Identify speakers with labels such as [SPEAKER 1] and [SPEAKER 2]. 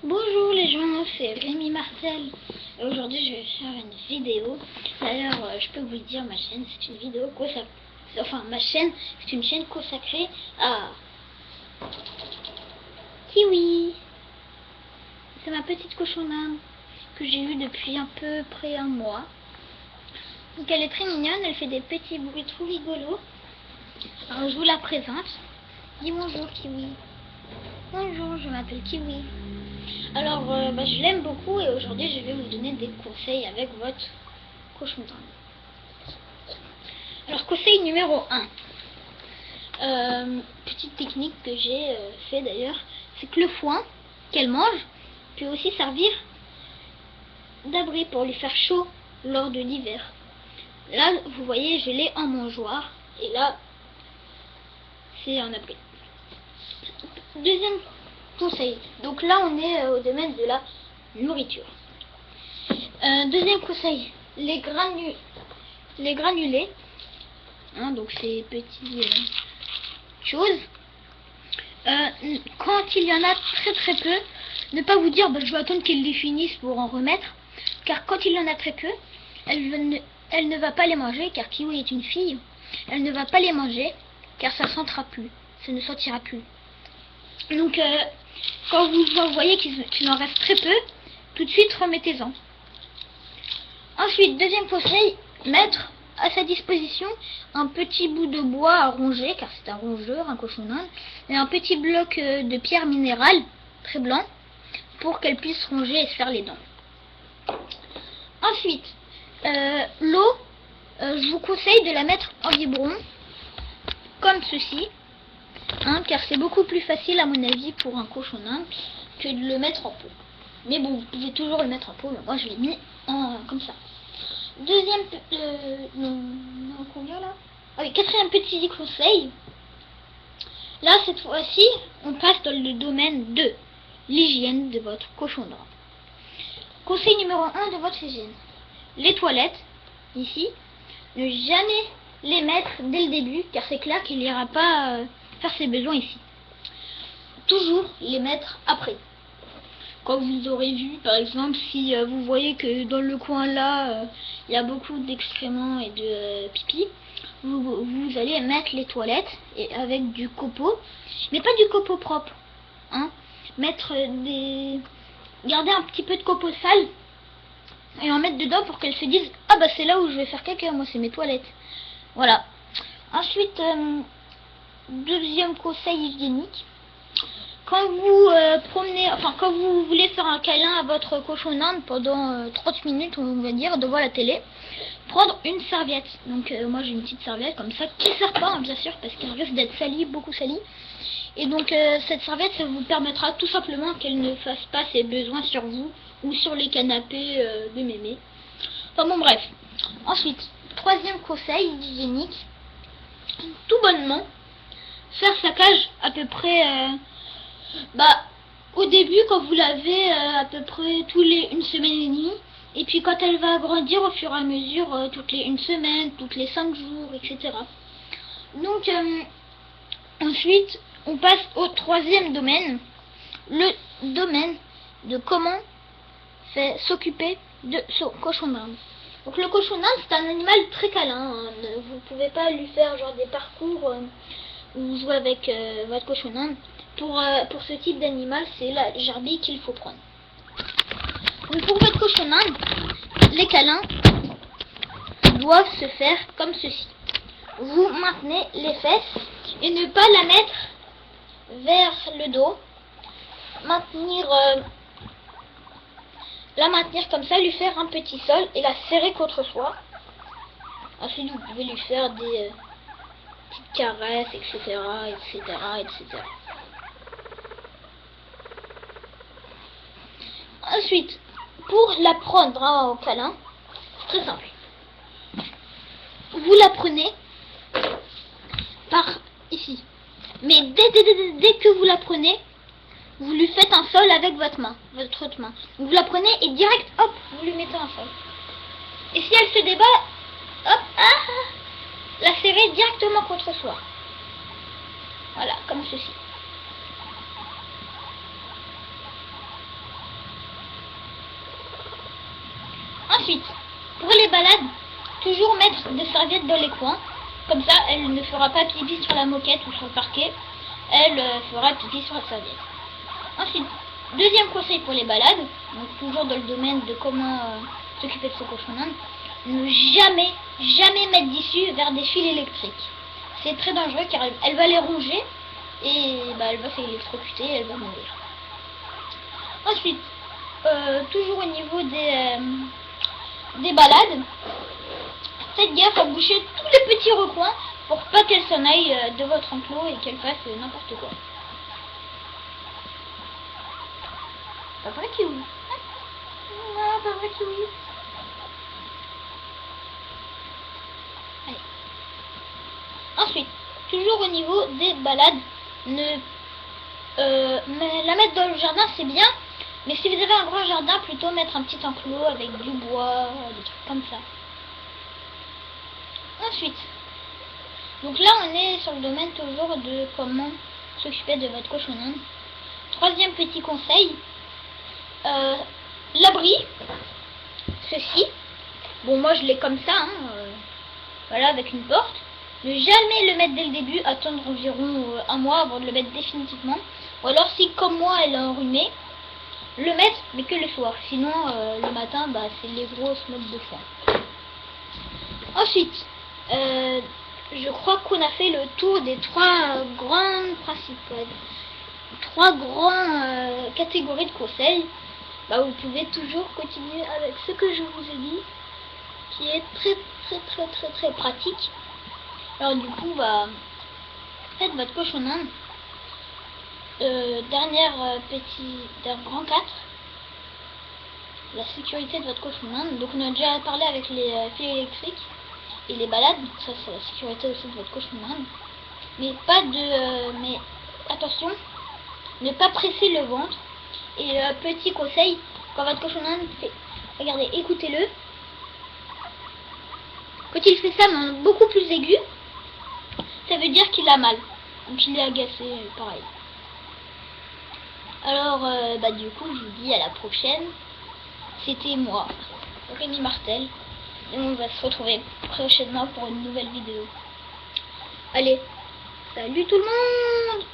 [SPEAKER 1] Bonjour les gens, c'est Rémi Martel. Aujourd'hui je vais faire une vidéo. D'ailleurs je peux vous le dire, ma chaîne c'est une vidéo consacrée. Enfin ma chaîne c'est une chaîne consacrée à Kiwi. C'est ma petite cochonnade que j'ai eue depuis à peu près un mois. Donc elle est très mignonne, elle fait des petits bruits trop rigolos. Alors je vous la présente. Dis bonjour Kiwi. Bonjour, je m'appelle Kiwi. Alors, je l'aime beaucoup et aujourd'hui je vais vous donner des conseils avec votre cochon d'Inde. Alors, conseil numéro 1. Petite technique que j'ai fait d'ailleurs, c'est que le foin qu'elle mange peut aussi servir d'abri pour lui faire chaud lors de l'hiver. Là, vous voyez, je l'ai en mangeoire et là, c'est un abri. Deuxième conseil. Donc là, on est au domaine de la nourriture. Deuxième conseil, les granulés, hein, donc ces petites choses. Quand il y en a très peu, ne pas vous dire je vais attendre qu'ils les finissent pour en remettre, car quand il y en a très peu, elle ne va pas les manger, car Kiwi est une fille. Elle ne va pas les manger, car ça ne sentira plus. Donc quand vous voyez qu'il en reste très peu, tout de suite remettez-en. Ensuite, deuxième conseil, mettre à sa disposition un petit bout de bois à ronger, car c'est un rongeur, un cochon d'Inde, et un petit bloc de pierre minérale, très blanc, pour qu'elle puisse ronger et se faire les dents. Ensuite, l'eau, je vous conseille de la mettre en biberon, comme ceci, hein, car c'est beaucoup plus facile à mon avis pour un cochon d'Inde que de le mettre en pot. Mais bon, vous pouvez toujours le mettre en pot, mais moi je l'ai mis comme ça. Deuxième, combien là? Ah oui, quatrième petit conseil. Là, cette fois-ci, on passe dans le domaine de l'hygiène de votre cochon d'Inde. Conseil numéro 1 de votre hygiène. Les toilettes, ici, ne jamais les mettre dès le début, car c'est clair qu'il n'ira pas faire ses besoins ici. Toujours les mettre après. Quand vous aurez vu, par exemple, si vous voyez que dans le coin là, il y a beaucoup d'excréments et de pipi, vous allez mettre les toilettes et avec du copeau, mais pas du copeau propre, hein. Garder un petit peu de copeau sale et en mettre dedans pour qu'elle se dise ah bah c'est là où je vais faire caca, moi c'est mes toilettes. Voilà. Ensuite, deuxième conseil hygiénique. Quand vous quand vous voulez faire un câlin à votre cochon d'Inde pendant 30 minutes, on va dire, devant la télé, prendre une serviette. Donc moi j'ai une petite serviette comme ça, qui ne sert pas, hein, bien sûr, parce qu'elle risque d'être salie, beaucoup salie. Et donc cette serviette, ça vous permettra tout simplement qu'elle ne fasse pas ses besoins sur vous ou sur les canapés de mémé. Enfin bon, bref. Ensuite, troisième conseil hygiénique, tout bonnement, faire sa cage à peu près... au début, quand vous l'avez à peu près tous les 1 semaine et demie, et puis quand elle va grandir au fur et à mesure, toutes les 1 semaine, toutes les 5 jours, etc. Donc, ensuite, on passe au troisième domaine, le domaine de comment s'occuper de son cochon d'Inde. Donc le cochon d'Inde, c'est un animal très câlin, hein. Vous pouvez pas lui faire genre des parcours ou jouer avec votre cochon d'Inde. Pour ce type d'animal, c'est la gerbille qu'il faut prendre. Donc pour votre cochon d'Inde, les câlins doivent se faire comme ceci. Vous maintenez les fesses et ne pas la mettre vers le dos. La maintenir comme ça, lui faire un petit sol et la serrer contre soi. Ensuite, vous pouvez lui faire des petites caresses, etc., etc., etc. Ensuite, pour la prendre au câlin, c'est très simple. Vous la prenez par ici. Mais dès que vous la prenez, vous lui faites un sol avec votre autre main. Vous la prenez et direct, hop, vous lui mettez un sol. Et si elle se débat, hop, la serrez directement contre soi. Voilà, comme ceci. Ensuite, pour les balades, toujours mettre des serviettes dans les coins. Comme ça, elle ne fera pas pipi sur la moquette ou sur le parquet. Elle fera pipi sur la serviette. Ensuite, deuxième conseil pour les balades, donc toujours dans le domaine de comment s'occuper de ce cochon d'Inde, ne jamais mettre d'issue vers des fils électriques. C'est très dangereux car elle va les ronger et elle va s'électrocuter et elle va mourir. Ensuite, toujours au niveau des balades, faites gaffe à boucher tous les petits recoins pour pas qu'elle s'en aille de votre enclos et qu'elle fasse n'importe quoi. Pas vrai que oui. Non, pas vrai que oui. Allez. Ensuite, toujours au niveau des balades, la mettre dans le jardin c'est bien, mais si vous avez un grand jardin, plutôt mettre un petit enclos avec du bois, des trucs comme ça. Ensuite, donc là on est sur le domaine toujours de comment s'occuper de votre cochon d'Inde. Troisième petit conseil, l'abri, ceci. Bon, moi je l'ai comme ça, hein, voilà, avec une porte. Ne jamais le mettre dès le début, attendre environ un mois avant de le mettre définitivement. Ou alors si comme moi elle est enrhumée, le mettre mais que le soir. Sinon le matin c'est les grosses modes de foin. Ensuite, je crois qu'on a fait le tour des trois grandes catégories de conseils. Vous pouvez toujours continuer avec ce que je vous ai dit, qui est très pratique. Alors du coup, faites votre cochon d'Inde. Dernier grand 4, la sécurité de votre cochon d'Inde. Donc on a déjà parlé avec les fils électriques et les balades, ça c'est la sécurité aussi de votre cochon d'Inde. Mais mais attention, ne pas presser le ventre. Et petit conseil, quand votre cochon d'Inde fait, regardez, écoutez-le. Quand il fait ça, mais beaucoup plus aigu, ça veut dire qu'il a mal. Donc il est agacé, pareil. Alors, du coup, je vous dis à la prochaine. C'était moi, Rémi Martel. Et on va se retrouver prochainement pour une nouvelle vidéo. Allez, salut tout le monde!